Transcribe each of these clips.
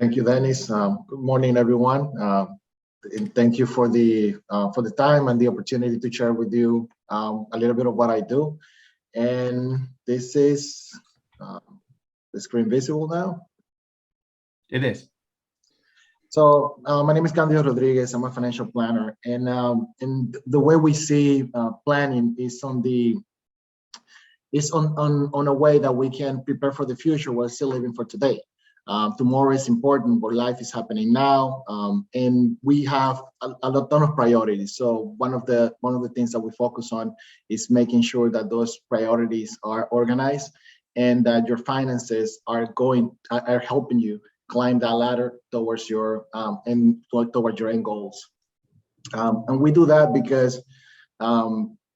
Thank you, Dennis. Good morning, everyone. And thank you for the time and the opportunity to share with you a little bit of what I do. And this is the screen visible now. It is. So my name is Candido Rogriguez. I'm a financial planner, and the way we see planning is on a way that we can prepare for the future while still living for today. Tomorrow is important, but life is happening now, and we have a ton of priorities. So one of the things that we focus on is making sure that those priorities are organized and that your finances are helping you climb that ladder towards your towards your end goals. And we do that because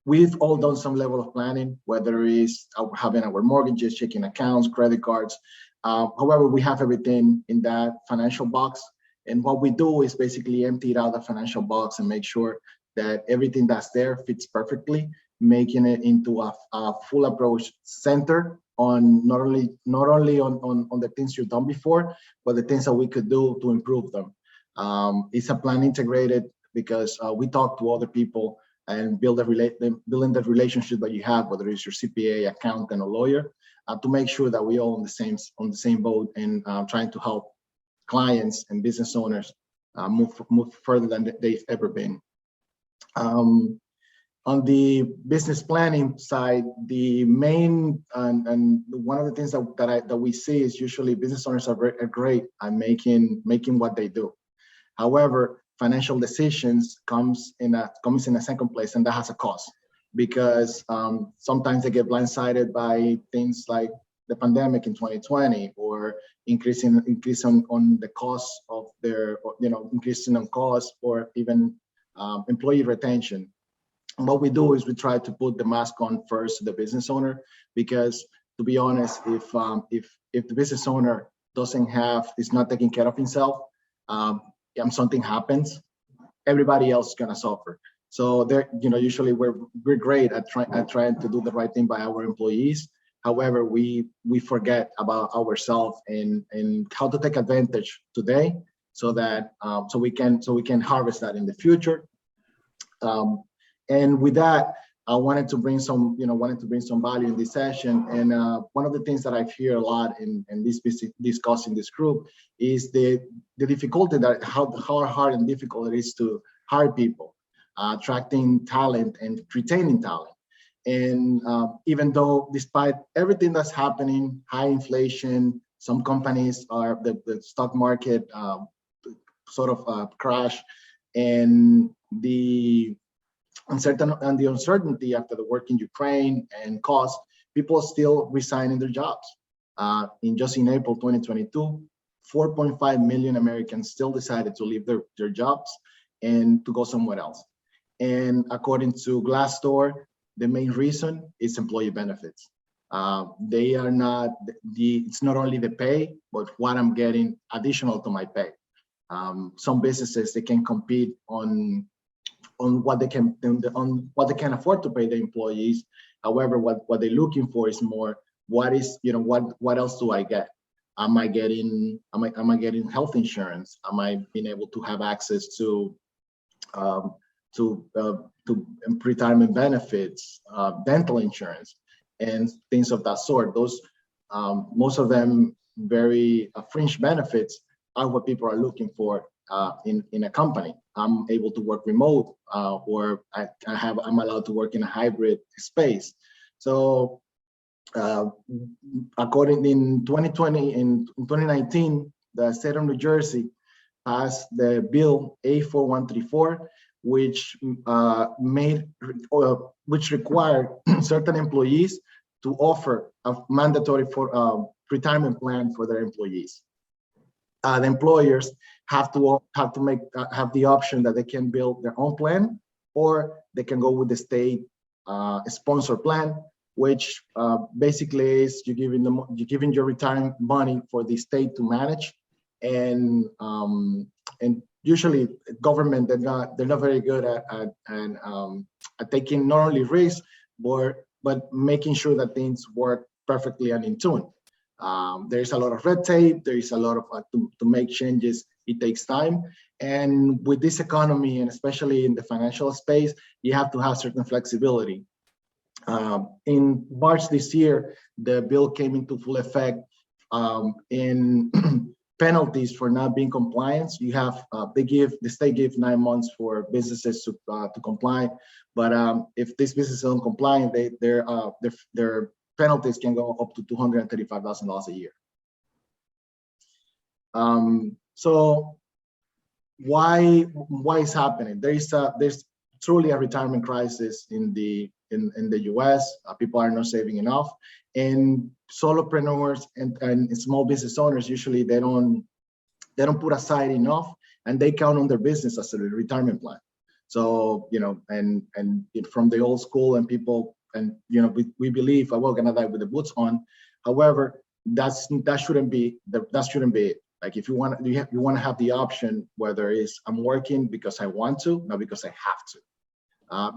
we've all done some level of planning, whether it's having our mortgages, checking accounts, credit cards. However, we have everything in that financial box. And what we do is basically empty out the financial box and make sure that everything that's there fits perfectly, making it into a full approach centered on not only on the things you've done before, but the things that we could do to improve them. It's a plan integrated because we talk to other people and building the relationship that you have, whether it's your CPA, accountant, or lawyer, to make sure that we all on the same boat and trying to help clients and business owners move further than they've ever been. On the business planning side, the main and one of the things that we see is usually business owners are great at making what they do. However, financial decisions comes in a second place, and that has a cost because sometimes they get blindsided by things like the pandemic in 2020 or increase on the cost of their, increasing on cost or even employee retention. And what we do is we try to put the mask on first to the business owner, because to be honest, if the business owner is not taking care of himself, and something happens, everybody else is gonna suffer. So usually we're great at trying to do the right thing by our employees. However, we forget about ourselves and how to take advantage today, so that so we can harvest that in the future. And with that, I wanted to bring some value in this session. And one of the things that I hear a lot in this discussed in this group is the difficulty that how hard and difficult it is to hire people, attracting talent and retaining talent. And even though, despite everything that's happening, high inflation, some companies are the stock market sort of crash, and the uncertainty after the war in Ukraine and cost, people are still resigning their jobs. In April 2022, 4.5 million Americans still decided to leave their jobs and to go somewhere else. And according to Glassdoor, the main reason is employee benefits. They are not it's not only the pay, but what I'm getting additional to my pay. Some businesses, they can compete on what they can afford to pay the employees. However, what they're looking for is more, what else do I get? Am I getting health insurance? Am I being able to have access to retirement benefits, dental insurance, and things of that sort? Those most of them very fringe benefits are what people are looking for in a company. I'm able to work remote, or I'm allowed to work in a hybrid space. So according in 2019, the state of New Jersey passed the bill A4134, which required certain employees to offer a mandatory retirement plan for their employees. The employers have the option that they can build their own plan, or they can go with the state sponsor plan, which basically is you're giving your retirement money for the state to manage, and usually government, they're not very good at taking not only risks but making sure that things work perfectly and in tune. There's a lot of red tape. There is a lot of to make changes. It takes time, and with this economy, and especially in the financial space, you have to have certain flexibility. In March this year, the bill came into full effect. In penalties for not being compliant, you have the state gives 9 months for businesses to comply, but if this business is uncompliant, their penalties can go up to $235,000 a year. So why is happening? There's truly a retirement crisis in the US. People are not saving enough, and solopreneurs and small business owners usually they don't put aside enough, and they count on their business as a retirement plan. So and from the old school, and people, and we believe we're gonna die with the boots on. However, that shouldn't be it. Like, if you want to have the option, whether it's I'm working because I want to, not because I have to.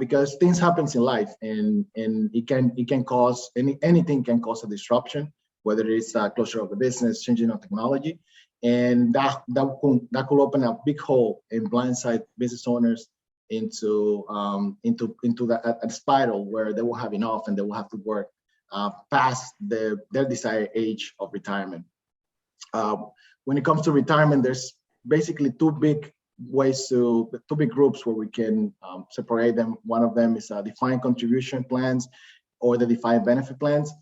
Because things happens in life, and it can cause anything can cause a disruption, whether it's a closure of the business, changing of technology, and that could open a big hole and blindside business owners into a spiral where they will have enough and they will have to work past their desired age of retirement. When it comes to retirement, there's basically two big groups where we can separate them. One of them is defined contribution plans, or the defined benefit plans.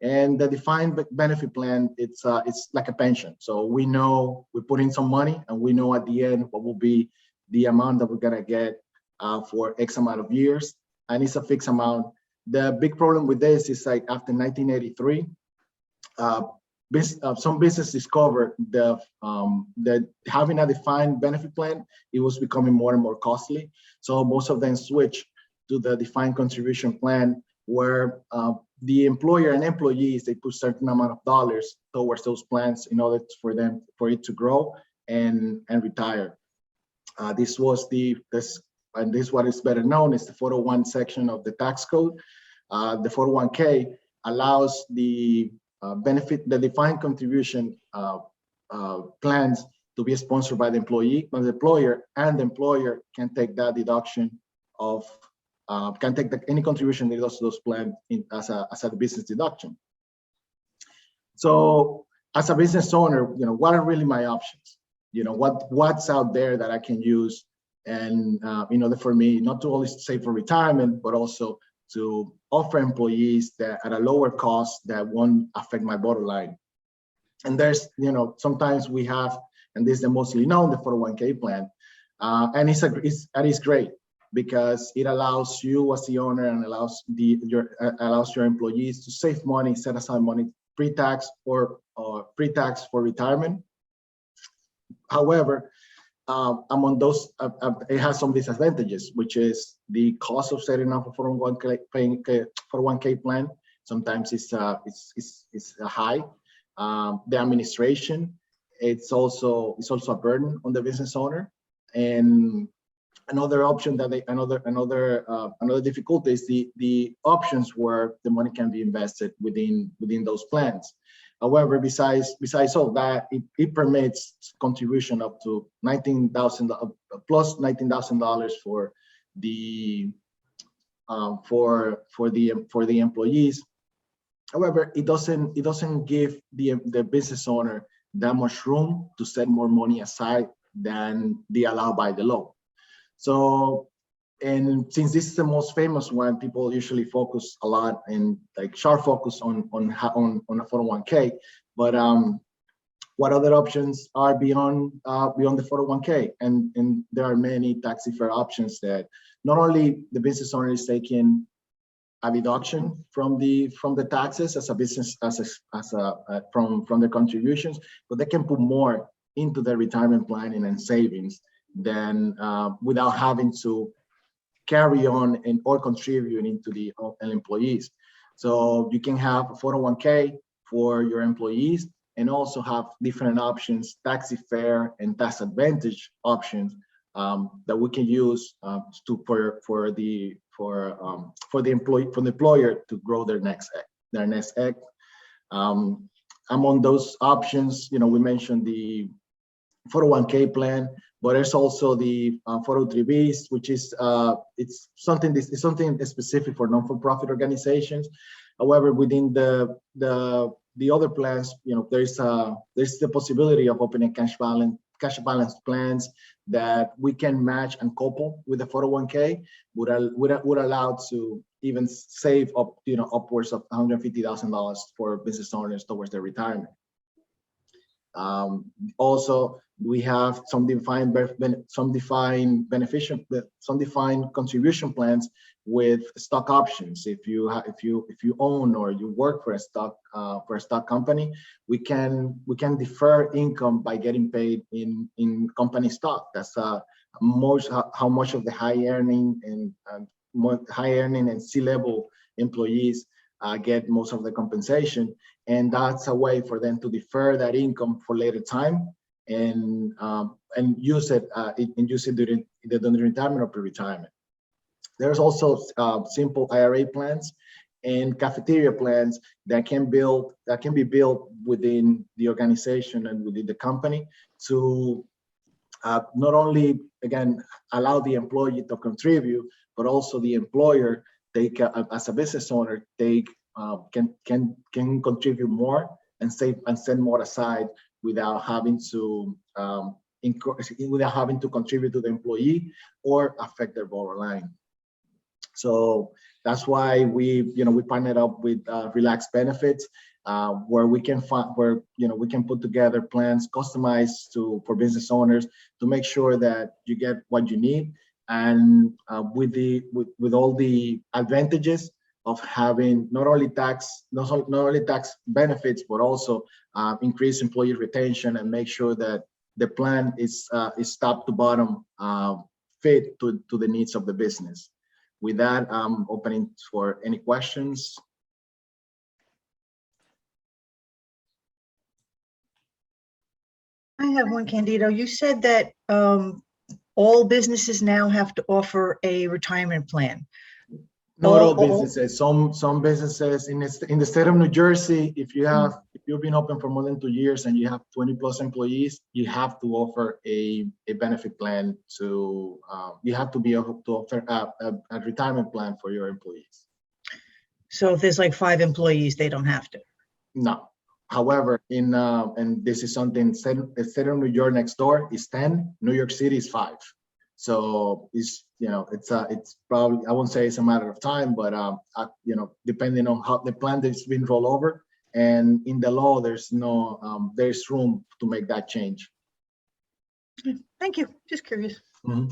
And the defined benefit plan, it's like a pension. So we know we put in some money, and we know at the end what will be the amount that we're gonna get for X amount of years, and it's a fixed amount. The big problem with this is, like, after 1983, some businesses discovered that having a defined benefit plan, it was becoming more and more costly. So most of them switched to the defined contribution plan, where the employer and employees, they put certain amount of dollars towards those plans in order for it to grow and retire. This is what is better known as the 401 section of the tax code. The 401k allows the defined contribution plans to be sponsored by the employer, and the employer can take that deduction of can take any contribution that goes to those plans as a business deduction. So as a business owner, what are really my options? What's out there that I can use, and in order for me not to only save for retirement, but also to offer employees that at a lower cost that won't affect my bottom line. And there's, sometimes we have, and this is the mostly known, the 401k plan, and it's great because it allows you as the owner, and allows your employees to save money, set aside money pre-tax or pre-tax for retirement. However, among those, it has some disadvantages, which is the cost of setting up a 401k plan. Sometimes it's high. The administration, it's also a burden on the business owner. And another option that another difficulty is the options where the money can be invested within those plans. However, besides all that, it permits contribution up to $19,000 plus $19,000 for the employees. However, it doesn't give the business owner that much room to set more money aside than they allow by the law. So, and since this is the most famous one, people usually focus a lot and sharp focus on a 401k. But what other options are beyond the 401k? And there are many tax-deferred options that not only the business owner is taking a deduction from the taxes as a business from the contributions, but they can put more into their retirement planning and savings than without having to carry on or contribute into the employees. So you can have a 401k for your employees, and also have different options, tax-deferred and tax advantage options that we can use for the employer to grow their next egg. among those options, we mentioned the 401k plan, but there's also the 403bs, which is it's something specific for non-for-profit organizations. However, within the other plans, there's the possibility of opening cash balance plans that we can match and couple with the 401k, would allow to even save up upwards of $150,000 for business owners towards their retirement. Also, we have some defined contribution plans with stock options. If you own or you work for a stock company, we can defer income by getting paid in company stock. That's how much of the high earning and C-level employees get most of the compensation, and that's a way for them to defer that income for later time and use it during retirement or pre-retirement. There's also simple IRA plans and cafeteria plans that can be built within the organization and within the company to not only, again, allow the employee to contribute, but also the employer, as a business owner, can contribute more and save and send more aside without having to contribute to the employee or affect their bottom line. So that's why we partnered up with Relax Benefits, where we can put together plans customized for business owners to make sure that you get what you need, and with all the advantages of having not only tax benefits, but also increase employee retention and make sure that the plan is top to bottom fit to the needs of the business. With that, I'm opening for any questions. I have one, Candido. You said that all businesses now have to offer a retirement plan. Not all businesses. Some businesses in the state of New Jersey, if you've been open for more than 2 years and you have 20+ employees, you have to offer a benefit plan you have to be able to offer a retirement plan for your employees. So if there's like 5 employees, they don't have to? No. However, and this is something, the state of New York next door is 10, New York City is 5. So it's probably, I won't say it's a matter of time, but depending on how the plan that's been rolled over, and in the law, there's room to make that change. Thank you. Just curious. Mm-hmm.